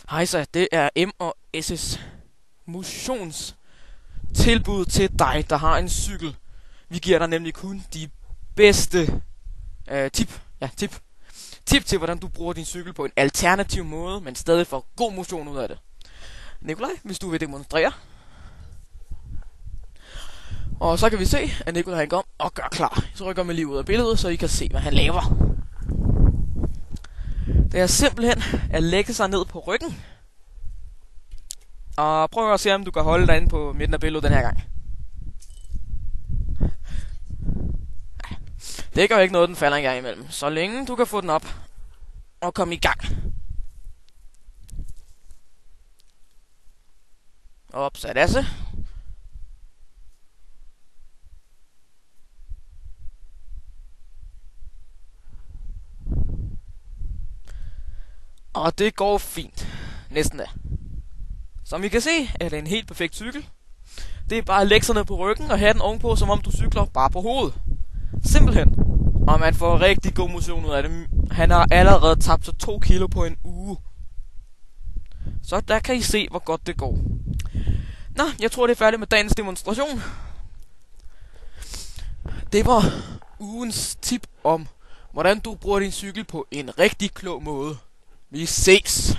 Hej så, det er M og S's motionstilbud til dig, der har en cykel. Vi giver dig nemlig kun de bedste tip til, hvordan du bruger din cykel på en alternativ måde, men stadig får god motion ud af det. Nikolaj, hvis du vil demonstrere. Og så kan vi se, at Nikolaj han går og gør klar. Så rykker mig lige ud af billedet, så I kan se, hvad han laver. Det er simpelthen at lægge sig ned på ryggen. Og prøv at se, om du kan holde dig inde på midten af billedet den her gang. Det gør ikke noget, den falder en gang imellem. Så længe du kan få den op og komme i gang. Opsat asse. Og det går fint. Næsten da. Som I kan se, er det en helt perfekt cykel. Det er bare at lægge sig ned på ryggen og have den ovenpå, som om du cykler bare på hovedet. Simpelthen. Og man får rigtig god motion ud af det. Han har allerede tabt sig 2 kilo på en uge. Så der kan I se, hvor godt det går. Nå, jeg tror det er færdigt med dagens demonstration. Det var ugens tip om, hvordan du bruger din cykel på en rigtig klog måde. Vi ses!